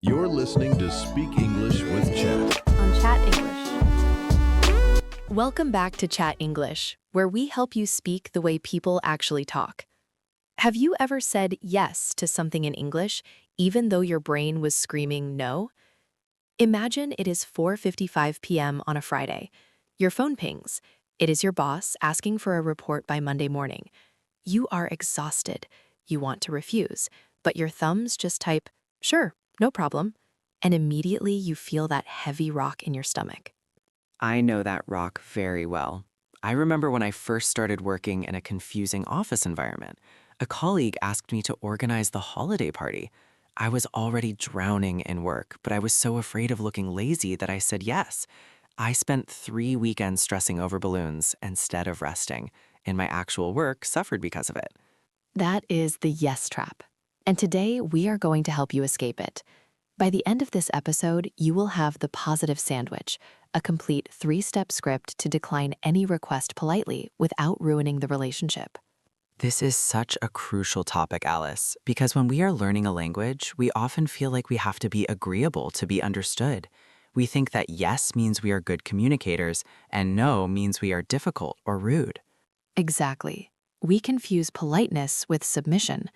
You're listening to Speak English with Chat. On Chat English. Welcome back to Chat English, where we help you speak the way people actually talk. Have you ever said yes to something in English, even though your brain was screaming no? Imagine it is 4:55 p.m. on a Friday. Your phone pings. It is your boss asking for a report by Monday morning. You are exhausted. You want to refuse, but your thumbs just type, "Sure, no problem," and immediately you feel that heavy rock in your stomach. I know that rock very well. I remember when I first started working in a confusing office environment. A colleague asked me to organize the holiday party. I was already drowning in work, but I was so afraid of looking lazy that I said yes. I spent 3 weekends stressing over balloons instead of resting, and my actual work suffered because of it. That is the yes trap. And today we are going to help you escape it. By the end of this episode, you will have the positive sandwich, a complete 3-step script to decline any request politely without ruining the relationship. This is such a crucial topic, Alice, because when we are learning a language, we often feel like we have to be agreeable to be understood. We think that yes means we are good communicators, and no means we are difficult or rude. Exactly. We confuse politeness with submission.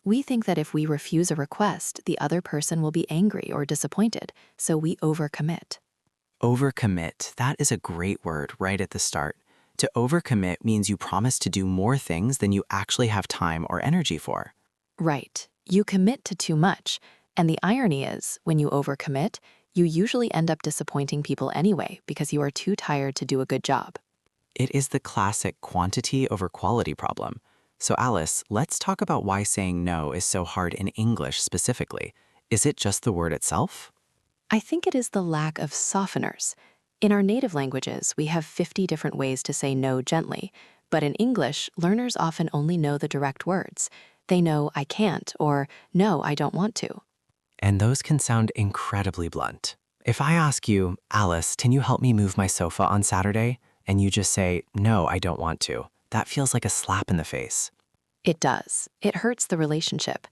We think that if we refuse a request, the other person will be angry or disappointed, so we overcommit. Overcommit, that is a great word right at the start. To overcommit means you promise to do more things than you actually have time or energy for. Right. You commit to too much, and the irony is, when you overcommit, you usually end up disappointing people anyway because you are too tired to do a good job. It is the classic quantity over quality problem. So Alice, let's talk about why saying no is so hard in English specifically. Is it just the word itself? I think it is the lack of softeners. In our native languages, we have 50 different ways to say no gently, but in English, learners often only know the direct words. They know I can't or no, I don't want to. And those can sound incredibly blunt. If I ask you, Alice, can you help me move my sofa on Saturday? And you just say, no, I don't want to. That feels like a slap in the face. It does. It hurts the relationship.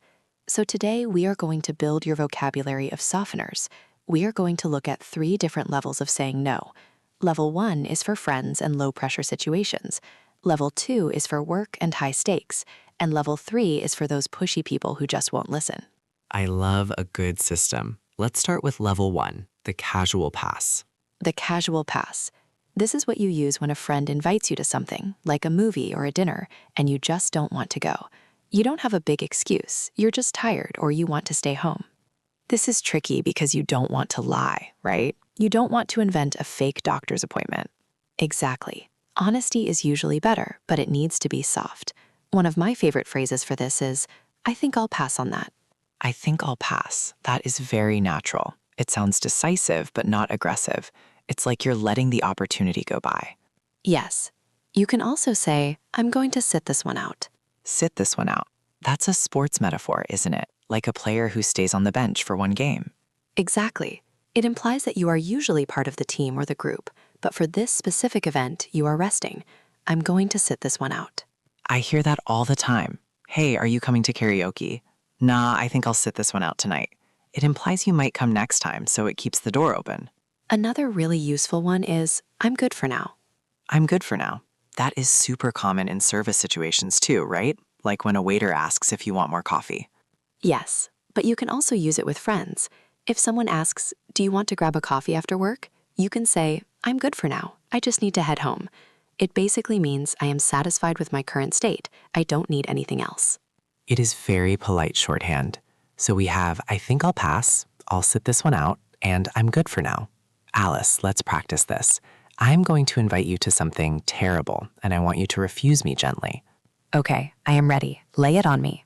So today we are going to build your vocabulary of softeners. We are going to look at 3 different levels of saying no. Level 1 is for friends and low-pressure situations. Level 2 is for work and high stakes. And level 3 is for those pushy people who just won't listen. I love a good system. Let's start with level 1, the casual pass. The casual pass. This is what you use when a friend invites you to something, like a movie or a dinner, and you just don't want to go. You don't have a big excuse. You're just tired or you want to stay home. This is tricky because you don't want to lie, right? You don't want to invent a fake doctor's appointment. Exactly. Honesty is usually better, but it needs to be soft. One of my favorite phrases for this is, "I think I'll pass on that." I think I'll pass. That is very natural. It sounds decisive, but not aggressive. It's like you're letting the opportunity go by. Yes. You can also say, "I'm going to sit this one out." Sit this one out. That's a sports metaphor, isn't it? Like a player who stays on the bench for one game. Exactly. It implies that you are usually part of the team or the group, but for this specific event, you are resting. "I'm going to sit this one out." I hear that all the time. Hey, are you coming to karaoke? Nah, I think I'll sit this one out tonight. It implies you might come next time, so it keeps the door open. Another really useful one is, "I'm good for now." I'm good for now. That is super common in service situations too, right? Like when a waiter asks if you want more coffee. Yes, but you can also use it with friends. If someone asks, "Do you want to grab a coffee after work?" you can say, "I'm good for now. I just need to head home." It basically means I am satisfied with my current state. I don't need anything else. It is very polite shorthand. So we have, I think I'll pass, I'll sit this one out, and I'm good for now. Alice, let's practice this. I'm going to invite you to something terrible, and I want you to refuse me gently. Okay, I am ready. Lay it on me.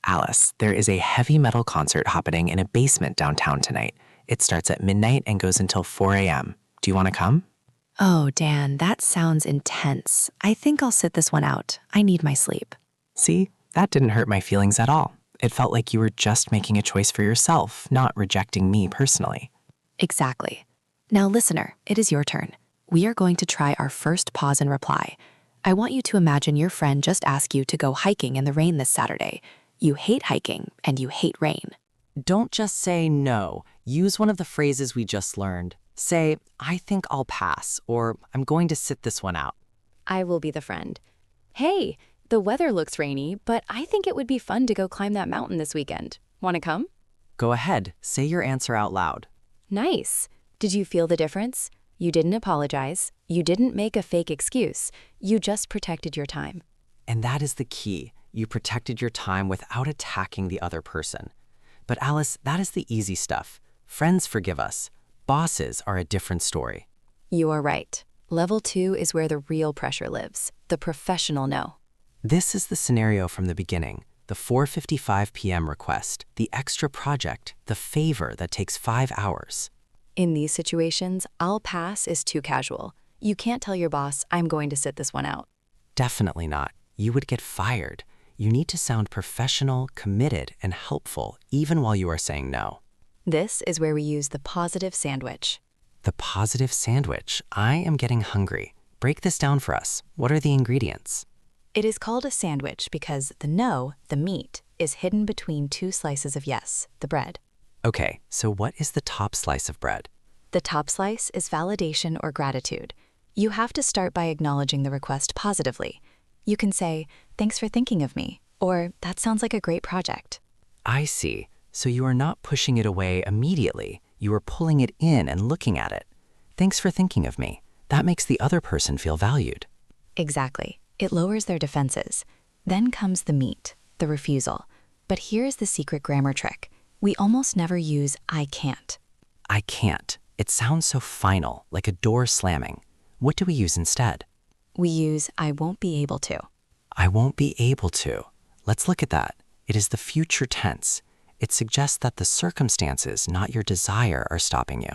Alice, there is a heavy metal concert happening in a basement downtown tonight. It starts at midnight and goes until 4 a.m. Do you want to come? Oh, Dan, that sounds intense. I think I'll sit this one out. I need my sleep. See, that didn't hurt my feelings at all. It felt like you were just making a choice for yourself, not rejecting me personally. Exactly. Now, listener, it is your turn. We are going to try our first pause and reply. I want you to imagine your friend just asked you to go hiking in the rain this Saturday. You hate hiking and you hate rain. Don't just say no. Use one of the phrases we just learned. Say, I think I'll pass, or I'm going to sit this one out. I will be the friend. Hey, the weather looks rainy, but I think it would be fun to go climb that mountain this weekend. Want to come? Go ahead, say your answer out loud. Nice. Did you feel the difference? You didn't apologize. You didn't make a fake excuse. You just protected your time. And that is the key. You protected your time without attacking the other person. But Alice, that is the easy stuff. Friends forgive us. Bosses are a different story. You are right. Level 2 is where the real pressure lives. The professional no. This is the scenario from the beginning. The 4:55 p.m. request, the extra project, the favor that takes 5 hours. In these situations, I'll pass is too casual. You can't tell your boss, I'm going to sit this one out. Definitely not. You would get fired. You need to sound professional, committed, and helpful even while you are saying no. This is where we use the positive sandwich. The positive sandwich. I am getting hungry. Break this down for us. What are the ingredients? It is called a sandwich because the no, the meat, is hidden between 2 slices of yes, the bread. Okay, so what is the top slice of bread? The top slice is validation or gratitude. You have to start by acknowledging the request positively. You can say, thanks for thinking of me, or that sounds like a great project. I see. So you are not pushing it away immediately. You are pulling it in and looking at it. Thanks for thinking of me. That makes the other person feel valued. Exactly. It lowers their defenses. Then comes the meat, the refusal. But here's the secret grammar trick. We almost never use I can't. I can't. It sounds so final, like a door slamming. What do we use instead? We use I won't be able to. I won't be able to. Let's look at that. It is the future tense. It suggests that the circumstances, not your desire, are stopping you.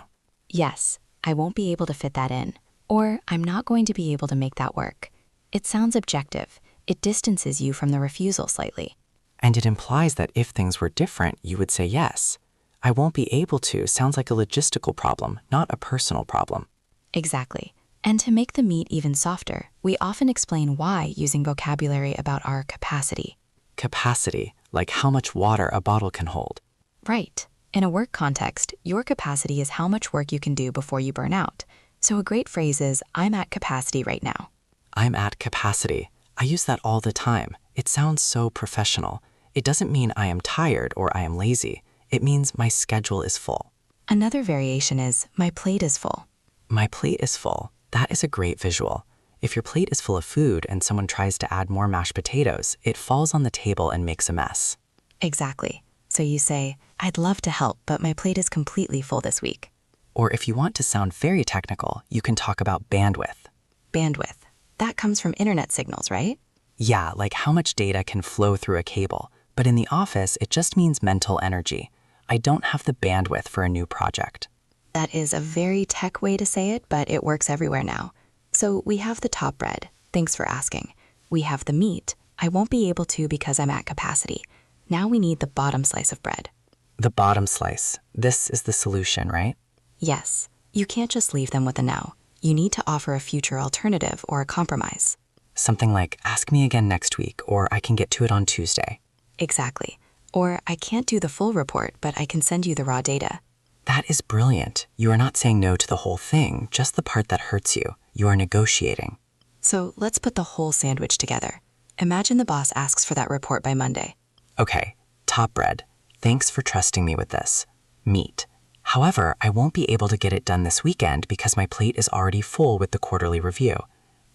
Yes, I won't be able to fit that in. Or I'm not going to be able to make that work. It sounds objective. It distances you from the refusal slightly. And it implies that if things were different, you would say yes. I won't be able to sounds like a logistical problem, not a personal problem. Exactly. And to make the meat even softer, we often explain why using vocabulary about our capacity. Capacity, like how much water a bottle can hold. Right. In a work context, your capacity is how much work you can do before you burn out. So a great phrase is, I'm at capacity right now. I'm at capacity. I use that all the time. It sounds so professional. It doesn't mean I am tired or I am lazy. It means my schedule is full. Another variation is, my plate is full. My plate is full. That is a great visual. If your plate is full of food and someone tries to add more mashed potatoes, it falls on the table and makes a mess. Exactly. So you say, I'd love to help, but my plate is completely full this week. Or if you want to sound very technical, you can talk about bandwidth. Bandwidth. That comes from internet signals, right? Yeah, like how much data can flow through a cable. But in the office, it just means mental energy. I don't have the bandwidth for a new project. That is a very tech way to say it, but it works everywhere now. So we have the top bread. Thanks for asking. We have the meat. I won't be able to because I'm at capacity. Now we need the bottom slice of bread. The bottom slice. This is the solution, right? Yes. You can't just leave them with a no. You need to offer a future alternative or a compromise. Something like, ask me again next week, or I can get to it on Tuesday. Exactly. Or I can't do the full report, but I can send you the raw data. That is brilliant. You are not saying no to the whole thing, just the part that hurts you. You are negotiating. So let's put the whole sandwich together. Imagine the boss asks for that report by Monday. Okay, top bread. Thanks for trusting me with this. Meat. However, I won't be able to get it done this weekend because my plate is already full with the quarterly review.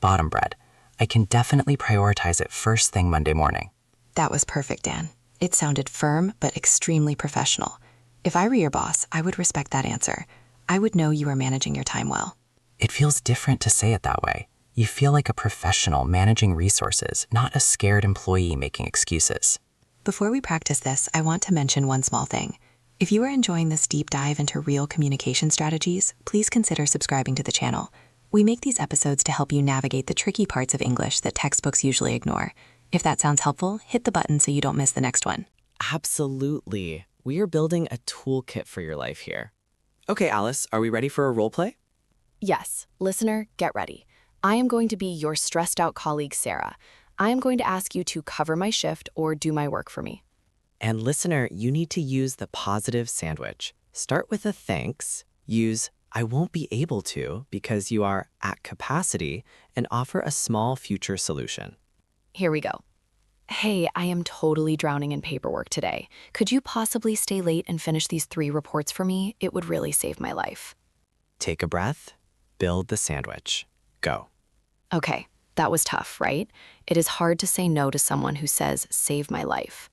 Bottom bread. I can definitely prioritize it first thing Monday morning. That was perfect, Dan. It sounded firm, but extremely professional. If I were your boss, I would respect that answer. I would know you are managing your time well. It feels different to say it that way. You feel like a professional managing resources, not a scared employee making excuses. Before we practice this, I want to mention one small thing. If you are enjoying this deep dive into real communication strategies, please consider subscribing to the channel. We make these episodes to help you navigate the tricky parts of English that textbooks usually ignore. If that sounds helpful, hit the button so you don't miss the next one. Absolutely. We are building a toolkit for your life here. Okay, Alice, are we ready for a role play? Yes, listener, get ready. I am going to be your stressed out colleague, Sarah. I am going to ask you to cover my shift or do my work for me. And listener, you need to use the positive sandwich. Start with a thanks, use I won't be able to because you are at capacity, and offer a small future solution. Here we go. Hey, I am totally drowning in paperwork today. Could you possibly stay late and finish these 3 reports for me? It would really save my life. Take a breath, build the sandwich. Go. Okay, that was tough, right? It is hard to say no to someone who says, save my life.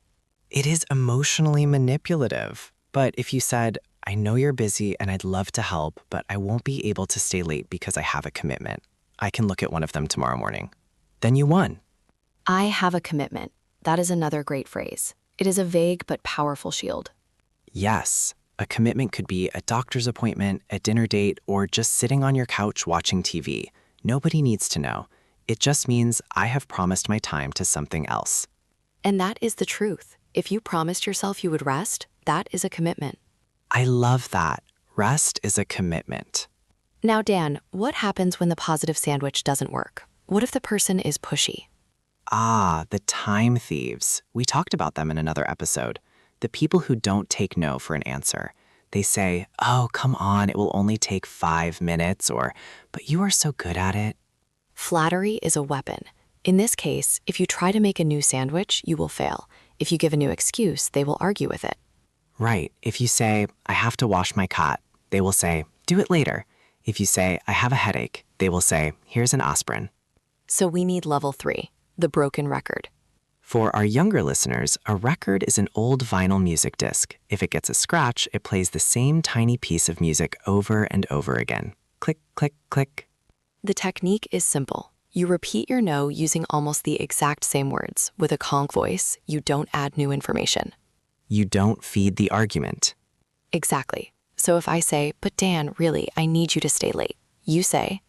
It is emotionally manipulative. But if you said, I know you're busy and I'd love to help, but I won't be able to stay late because I have a commitment. I can look at one of them tomorrow morning. Then you won. I have a commitment. That is another great phrase. It is a vague but powerful shield. Yes, a commitment could be a doctor's appointment, a dinner date, or just sitting on your couch watching TV. Nobody needs to know. It just means I have promised my time to something else. And that is the truth. If you promised yourself you would rest, that is a commitment. I love that. Rest is a commitment. Now, Dan, what happens when the positive sandwich doesn't work? What if the person is pushy? Ah, the time thieves. We talked about them in another episode. The people who don't take no for an answer. They say, oh, come on, it will only take 5 minutes, or, but you are so good at it. Flattery is a weapon. In this case, if you try to make a new sandwich, you will fail. If you give a new excuse, they will argue with it. Right. If you say, I have to wash my cot, they will say, do it later. If you say, I have a headache, they will say, here's an aspirin. So we need level 3, the broken record. For our younger listeners, a record is an old vinyl music disc. If it gets a scratch, it plays the same tiny piece of music over and over again. Click, click, click. The technique is simple. You repeat your no using almost the exact same words. With a calm voice, you don't add new information. You don't feed the argument. Exactly. So if I say, but Dan, really, I need you to stay late, you say,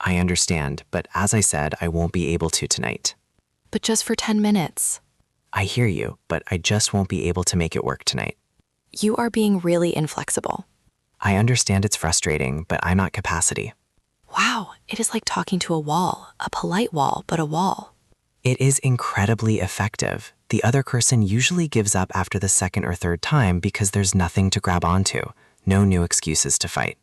I understand, but as I said, I won't be able to tonight. but just for 10 minutes. I hear you, but I just won't be able to make it work tonight. You are being really inflexible. I understand it's frustrating, but I'm at capacity. Wow, it is like talking to a wall, a polite wall, but a wall. It is incredibly effective. The other person usually gives up after the second or third time because there's nothing to grab onto, no new excuses to fight.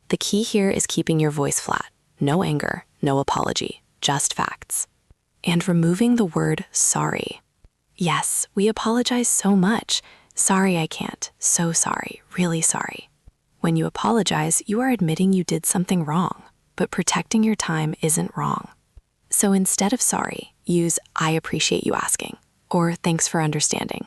The key here is keeping your voice flat. No anger, no apology, just facts. And removing the word sorry. Yes, we apologize so much. Sorry I can't. So sorry. Really sorry. When you apologize, you are admitting you did something wrong, but protecting your time isn't wrong. So instead of sorry, use I appreciate you asking, or thanks for understanding.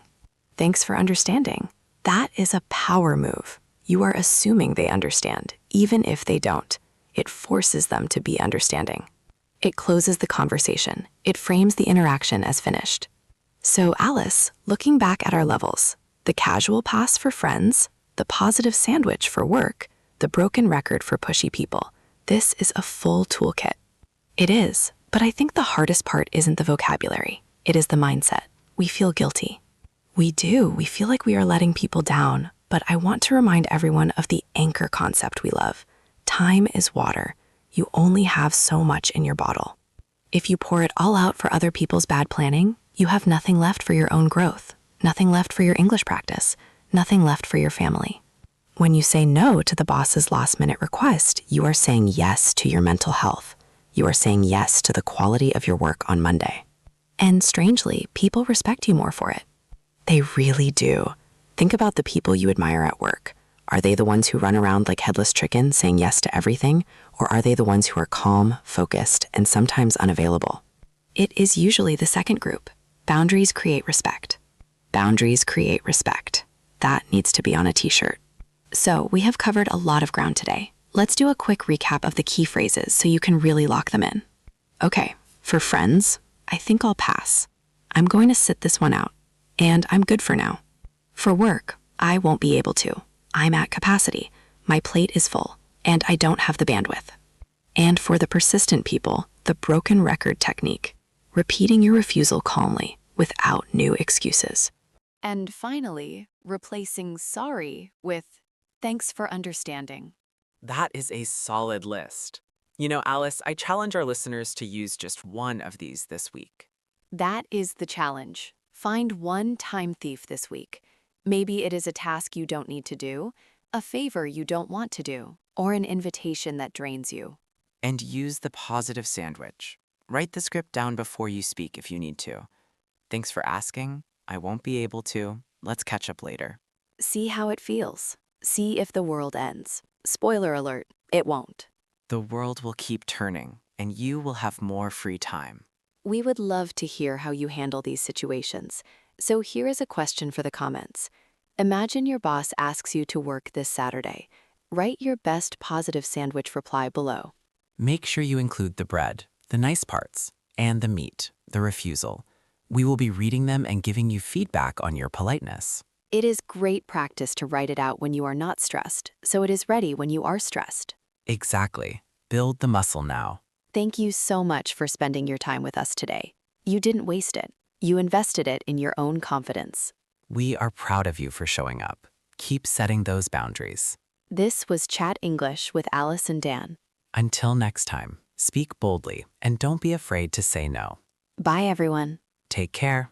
Thanks for understanding. That is a power move. You are assuming they understand, even if they don't. It forces them to be understanding. It closes the conversation. It frames the interaction as finished. So Alice, looking back at our levels, the casual pass for friends, the positive sandwich for work, the broken record for pushy people, this is a full toolkit. It is, but I think the hardest part isn't the vocabulary. It is the mindset. We feel guilty. We do. We feel like we are letting people down, but I want to remind everyone of the anchor concept we love. Time is water. You only have so much in your bottle. If you pour it all out for other people's bad planning, you have nothing left for your own growth, nothing left for your English practice, nothing left for your family. When you say no to the boss's last-minute request, you are saying yes to your mental health. You are saying yes to the quality of your work on Monday. And strangely, people respect you more for it. They really do. Think about the people you admire at work. Are they the ones who run around like headless chickens saying yes to everything? Or are they the ones who are calm, focused, and sometimes unavailable? It is usually the second group. Boundaries create respect. Boundaries create respect. That needs to be on a t-shirt. So we have covered a lot of ground today. Let's do a quick recap of the key phrases so you can really lock them in. Okay, for friends, I think I'll pass. I'm going to sit this one out. And I'm good for now. For work, I won't be able to. I'm at capacity. My plate is full, and I don't have the bandwidth. And for the persistent people, the broken record technique, repeating your refusal calmly without new excuses. And finally, replacing sorry with thanks for understanding. That is a solid list. You know, Alice, I challenge our listeners to use just one of these this week. That is the challenge. Find one time thief this week. Maybe it is a task you don't need to do, a favor you don't want to do, or an invitation that drains you. And use the positive sandwich. Write the script down before you speak if you need to. Thanks for asking. I won't be able to. Let's catch up later. See how it feels. See if the world ends. Spoiler alert, it won't. The world will keep turning, and you will have more free time. We would love to hear how you handle these situations. So here is a question for the comments. Imagine your boss asks you to work this Saturday. Write your best positive sandwich reply below. Make sure you include the bread, the nice parts, and the meat, the refusal. We will be reading them and giving you feedback on your politeness. It is great practice to write it out when you are not stressed, so it is ready when you are stressed. Exactly. Build the muscle now. Thank you so much for spending your time with us today. You didn't waste it. You invested it in your own confidence. We are proud of you for showing up. Keep setting those boundaries. This was Chat English with Alice and Dan. Until next time, speak boldly and don't be afraid to say no. Bye, everyone. Take care.